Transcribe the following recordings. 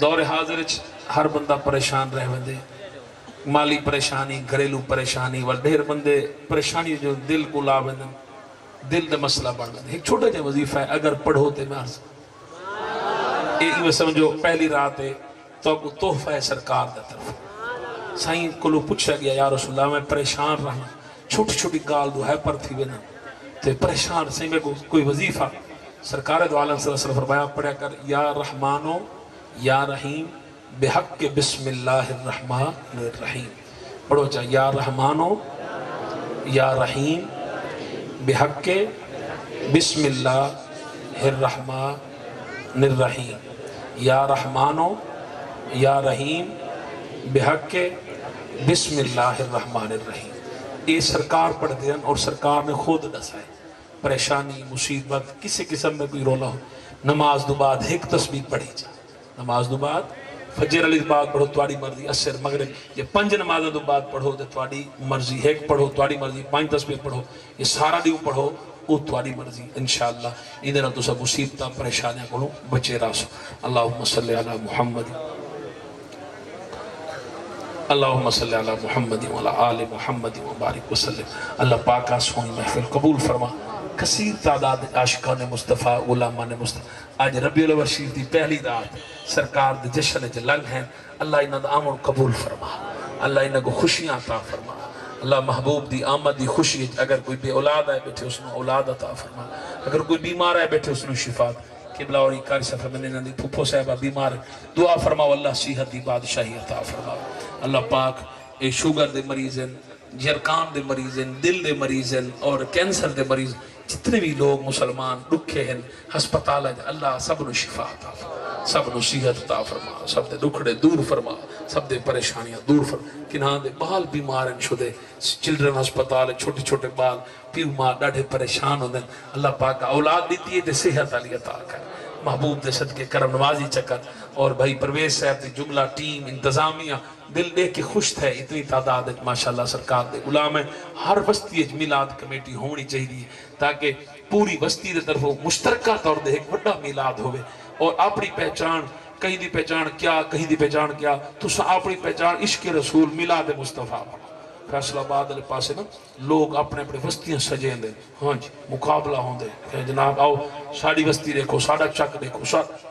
دور حاضر ہر بندہ پریشان رہ وندے، مالی پریشانی، گھریلو پریشانی، ڈھیر بندے پریشانی جو دل کو لا وندن، دل دا مسئلہ بڑھ وندے۔ ایک چھوٹا جا وظیفہ ہے، اگر پڑھو تے میں عرض ایک سمجھو پہلی رات ہے تو کو تحفہ ہے سرکار دا طرف۔ سائیں کو پوچھا گیا یا رسول اللہ میں پریشان رہا، چھوٹی چھوٹی گال دو ہے پر تھی وینا تے پریشان سائیں میں کوئی وظیفہ۔ سرکار دو عالم صلی اللہ علیہ وسلم فرمایا پڑھا کر یا رحمانو یا رحیم بحق بسم اللہ الرحمن الرحیم۔ پڑھو چاہے یا رحمانو یا رحیم بحق بسم اللہ الرحمن الرحیم، یا رحمانو یا رحیم بحق بسم اللہ الرحمن الرحیم۔ یہ سرکار پڑھ دیں اور سرکار نے خود دسائے پریشانی مصیبت کسی قسم میں کوئی رولا ہو، نماز دو بعد ایک تسبیح پڑھی جائے، نماز دو بعد فجر علی دو بعد پڑھو تواڑی مرضی، عصر مغرب یہ 5 نمازوں دو بعد پڑھو تے تواڑی مرضی، ایک پڑھو تواڑی مرضی، 5 تسبیح پڑھو، یہ سارا دیو پڑھو او تواڑی مرضی انشاءاللہ۔ ادھر تو سب مصیبتاں پریشانیاں کو بچے راسو۔ اللہم صلی علی محمد اللہم صلی علی محمد وعلی آل محمد وبارک وسلم۔ اللہ پاک سونی محفل قبول فرما، کثیر تعداد عاشقان مصطفیٰ علماء مصطفیٰ آج ربیع الاول شریف دی پہلی رات سرکار دے جشن چ لنگ ہیں، اللہ انہاں دا آمد قبول فرما، اللہ انہاں کو خوشیاں عطا فرما، اللہ محبوب دی آمد دی خوشی اگر کوئی بے اولاد آئے بیٹھے اس نے اولاد عطا فرما، اگر کوئی بیمار آئے بیٹھے اس نے شفات قبلہ اور کاری صفحہ میں نے دی پھپھو صاحبہ بیمار دعا فرماو اللہ صحت دی بادشاہی عطا فرماو۔ اللہ پاک اے شوگر دے مریض ہیں، جرکان دے مریض ہیں، دل دے مریض ہیں اور کینسر دے مریض جتنے بھی لوگ مسلمان دکھے ہیں ہسپتال ہے اللہ سب نو شفا عطا فرما، سب نو صحت عطا فرما، سب دے دکھڑے دور فرما، سب دے پریشانیاں دور فرما۔ کنہاں دے بال بیمار ہیں شدے چلڈرن ہسپتال چھوٹے چھوٹے بال پیو ماں ڈاڑھے پریشان ہوندے اللہ پاک اولاد دیتی ہے تے صحت علی عطا کر، محبوب دے صدقے کرم نوازی چکر اور بھائی پرویز صاحب دی جملہ ٹیم انتظامیہ دل دے کے خوش تھے اتنی تعداد ہے ماشاءاللہ سرکار دے غلام ہے۔ ہر بستی میلاد کمیٹی ہونی چاہیے تاکہ پوری بستی دے طرف مشترکہ طور دے ایک بڑا میلاد ہوئے اور اپنی پہچان کہیں دی پہچان کیا کہیں دی پہچان کیا تو اپنی پہچان عشق رسول میلاد مصطفیٰ فیصلہ آباد علیہ پاسے نا لوگ اپنے اپنے بستیاں سجیں دے، ہاں جی مقابلہ ہوں دے کہ جناب آؤ ساڑی بستی دیکھو ساڑا چک دیکھو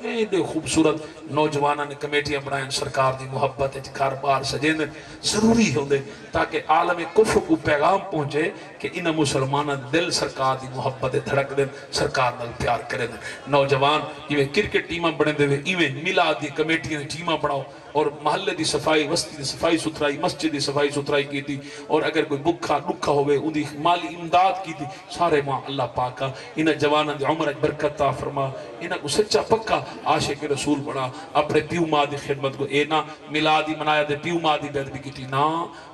ایڈے خوبصورت نوجوانہ نے کمیٹیاں بنائیں سرکار دی محبت گھر بار سجیں دے ضروری ہوں دے تاکہ عالم کفر کو پیغام پہنچے کہ انہ مسلمانہ دل سرکار دی محبت دھڑک دیں سرکار نال پیار کریں دیں۔ نوجوان یہ کرکٹ ٹیمہ بڑھیں دے ایویں میلاد دی کمیٹیاں ٹیمہ بڑھاؤ اور محلے دی صفائی وستی دی صفائی ستھرائی مسجد دی صفائی ستھرائی کی تھی اور اگر کوئی بکھا ڈکھا ہوئے ان دی مالی امداد کی تھی سارے ماں اللہ پاکا انہ جوانہ دی عمر برکت عطا فرما انہ کو سچا پکا عاشق رسول بڑا اپنے پیو ماں دی خدمت کو اے نا میلادی منایا دے پیو ماں دی بیعت بھی کی تھی نا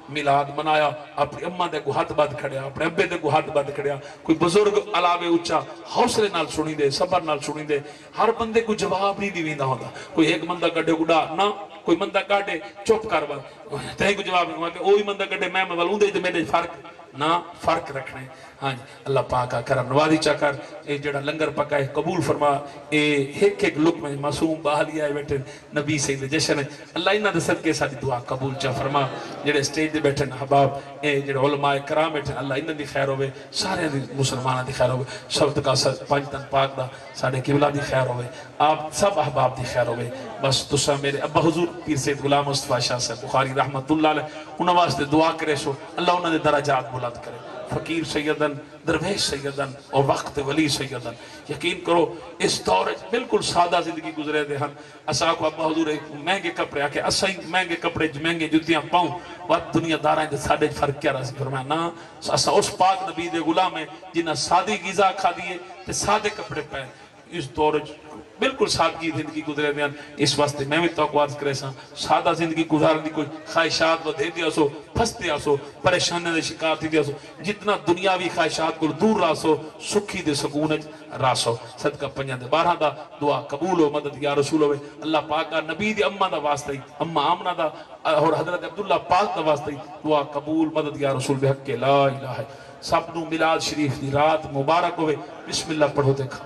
میلاد منایا اپنی اماں دے کو ہاتھ بات کھڑیا اپنے ابے دے کو ہاتھ بات کھڑیا کوئی بزرگ علاوے اچھا حوصلے نال سنی دے صبر نال سنی دے ہر بندے کو جواب نہیں دیویں نہ ہوتا کوئی ایک بندہ کڑے گڑا نہ کوئی بندہ کاٹے چپ کر بات تہیں کو جواب نہیں کہ اوہی بندہ کٹے میں مولوں دے میرے فرق نہ فرق رکھنے ہاں جی اللہ پاکا کرم نوازی چاکر اے جڑا لنگر پکائے قبول فرما اے ایک ایک لک میں معصوم باہلی آئے بیٹھے نبی سید جشن اللہ انہ دے صدقے ساری دعا قبول چا فرما جڑے سٹیج دے بیٹھے حباب اے جڑے علماء کرام بیٹھے اللہ انہ دی خیر ہوئے سارے مسلمانہ دی خیر ہوئے شبت کا پانچتن پاک دا سارے قبلہ دی خیر ہوئے آپ سب احباب دی خیر ہوئے بس تسا میرے ابا حضور پیر سید غلام مصطفیٰ شاہ صاحب بخاری رحمت اللہ علیہ انہوں واسطے دعا کرے سو اللہ انہوں نے درجات بلند کرے فقیر سیدن درویش سیدن اور وقت ولی سیدن یقین کرو اس دور بالکل سادہ زندگی گزرے دے ہن اسا کو ابا حضور مہنگے کپڑے آکے اسائی مہنگے کپڑے مہنگے جتیاں پاؤں وقت دنیا دارائیں دے ساڑے فرق کیا رہا فرمایا نا اسا اس پاک نبی دے غلام ہے جنہ سادی غذا کھا دیئے تے سادے کپڑے پہن اس دور بالکل سادگی زندگی گزرے دیں اس واسطے میں بھی توقع عرض کرے ساں سادہ زندگی گزارن دی کوئی خواہشات و دے دیا سو پھنس دیا سو پریشانے دے شکار تھی دیا سو جتنا دنیاوی خواہشات کو دور راسو سکھی دے سکون راسو صدقہ پنجان دے بارہاں دا دعا قبول ہو مدد یا رسول ہوئے اللہ پاک کا نبی دی اممہ دا واسطہ ہی اممہ آمنہ دا اور حضرت عبداللہ پاک دا واسطہ ہی دعا قبول مدد یا رسول بحق کے لا الہ ہے سب نو میلاد شریف دی رات مبارک ہوئے بسم اللہ پڑھو دیکھا